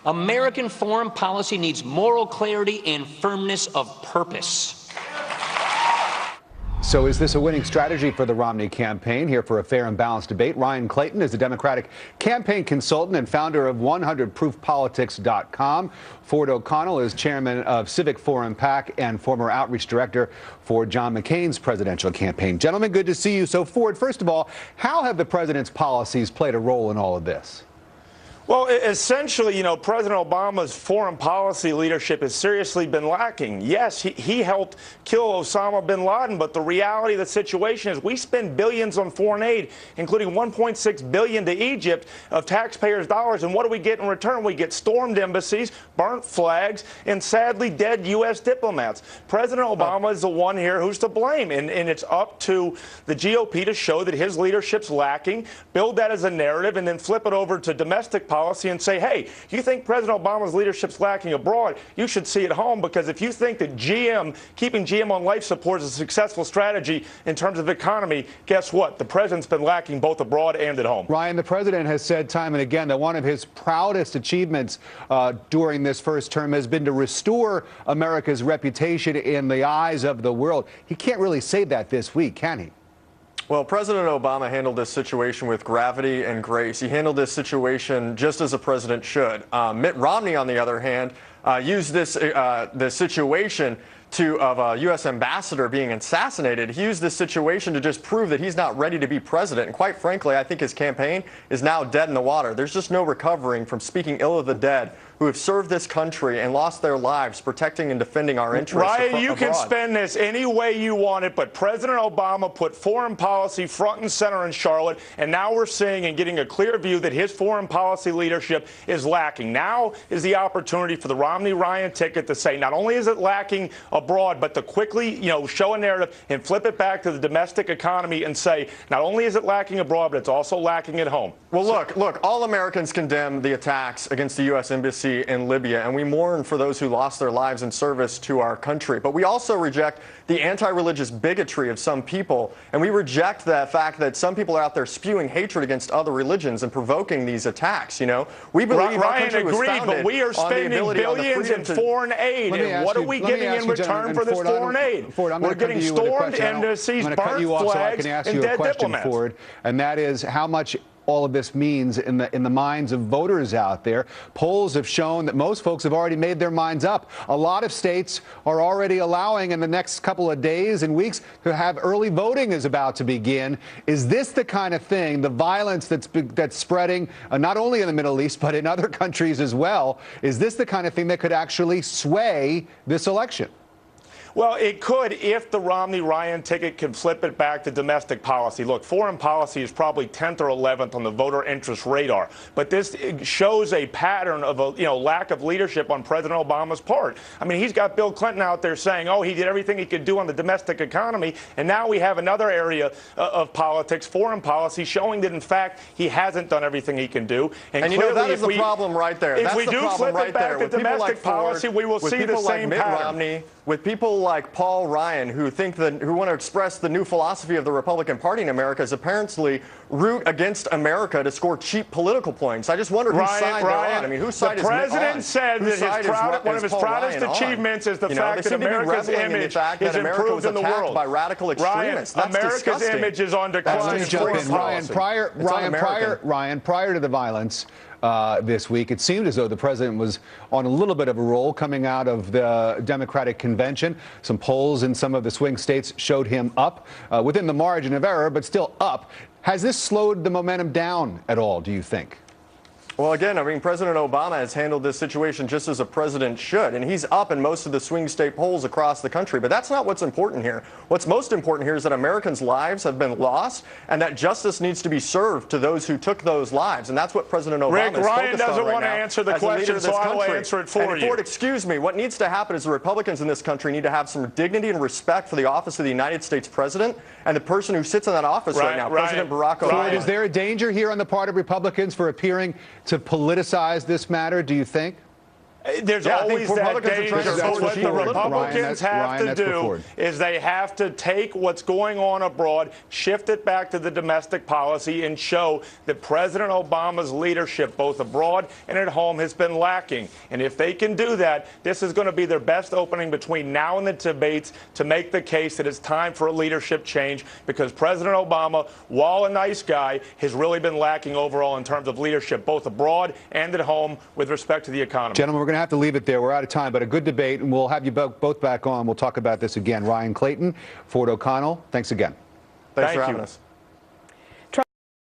American foreign policy needs moral clarity and firmness of purpose. So is this a winning strategy for the Romney campaign? Here for a fair and balanced debate, Ryan Clayton is the Democratic campaign consultant and founder of 100proofpolitics.com. Ford O'Connell is chairman of Civic Forum PAC and former outreach director for John McCain's presidential campaign. Gentlemen, good to see you. So, Ford, first of all, how have the president's policies played a role in all of this? Well, essentially, President Obama's foreign policy leadership has seriously been lacking. Yes, he helped kill Osama bin Laden, but the reality of the situation is we spend billions on foreign aid, including $1.6 billion to Egypt of taxpayers' dollars. And what do we get in return? We get stormed embassies, burnt flags, and sadly dead U.S. diplomats. President Obama is the one here who's to blame. And it's up to the GOP to show that his leadership's lacking, build that as a narrative, and then flip it over to domestic policy and say, hey, you think President Obama's leadership's lacking abroad, you should see it home, because if you think that keeping GM on life support is a successful strategy in terms of economy, guess what? The president's been lacking both abroad and at home. Ryan, the president has said time and again that one of his proudest achievements during this first term has been to restore America's reputation in the eyes of the world. He can't really say that this week, can he? Well, President Obama handled this situation with gravity and grace. He handled this situation just as a president should. Mitt Romney, on the other hand, used this situation of a U.S. ambassador being assassinated. He used this situation to just prove that he's not ready to be president. And quite frankly, I think his campaign is now dead in the water. There's just no recovering from speaking ill of the dead who have served this country and lost their lives protecting and defending our interests. Ryan, you can spend this any way you want it, but President Obama put foreign policy front and center in Charlotte, and now we're seeing and getting a clear view that his foreign policy leadership is lacking. Now is the opportunity for the Romney-Ryan ticket to say not only is it lacking abroad, but to quickly, show a narrative and flip it back to the domestic economy and say not only is it lacking abroad, but it's also lacking at home. Well, look, all Americans condemn the attacks against the U.S. Embassy in Libya, and we mourn for those who lost their lives in service to our country. But we also reject the anti-religious bigotry of some people, and we reject the fact that some people are out there spewing hatred against other religions and provoking these attacks. We believe our country was founded but we are spending billions in foreign aid, and what are we getting in return for this foreign aid? We're getting stormed embassies, burnt flags, and dead diplomats. Ford, and that is how much all of this means in the minds of voters out there. Polls have shown that most folks have already made their minds up. A lot of states are already allowing in the next couple of days and weeks to have early voting is about to begin. Is this the kind of thing, the violence that's spreading not only in the Middle East but in other countries as well, is this the kind of thing that could actually sway this election? Well, it could if the Romney-Ryan ticket can flip it back to domestic policy. Look, foreign policy is probably 10th or 11th on the voter interest radar. But this shows a pattern of a lack of leadership on President Obama's part. I mean, he's got Bill Clinton out there saying, oh, he did everything he could do on the domestic economy. And now we have another area of politics, foreign policy, showing that, in fact, he hasn't done everything he can do. And clearly, that is the problem right there. If we do flip it back to domestic policy, we will see the same pattern. With people like Paul Ryan, who want to express the new philosophy of the Republican Party in America, is apparently root against America to score cheap political points. I just wonder whose side they're on. I mean, whose side is Mitt on? The president said that one of his proudest achievements is the fact that America's image is improved in the world by radical extremists. Ryan, America's image is on decline. Ryan, prior to the violence this week, it seemed as though the president was on a little bit of a roll coming out of the Democratic convention. Some polls in some of the swing states showed him up within the margin of error, but still up. Has this slowed the momentum down at all, do you think? Well, again, I mean, President Obama has handled this situation just as a president should, and he's up in most of the swing state polls across the country. But that's not what's important here. What's most important here is that Americans' lives have been lost and that justice needs to be served to those who took those lives. And that's what President Obama is focused on right now. Rick, Ryan doesn't want to answer the question, so I will answer it for you. Ford, excuse me, what needs to happen is the Republicans in this country need to have some dignity and respect for the office of the United States president and the person who sits in that office right now, President Barack Obama. Ford, is there a danger here on the part of Republicans for appearing to politicize this matter, do you think? There's Yeah, I think always that Republicans are danger. trying to But switch what the forward. Republicans Ryan, have to that's put do forward. is they have to take what's going on abroad, shift it back to the domestic policy, and show that President Obama's leadership, both abroad and at home, has been lacking. And if they can do that, this is going to be their best opening between now and the debates to make the case that it's time for a leadership change, because President Obama, while a nice guy, has really been lacking overall in terms of leadership, both abroad and at home, with respect to the economy. Gentlemen, we're going to have to leave it there. We're out of time, but a good debate, and we'll have you both back on. We'll talk about this again. Ryan Clayton, Ford O'Connell, thanks again. Thanks Thank for having you. us.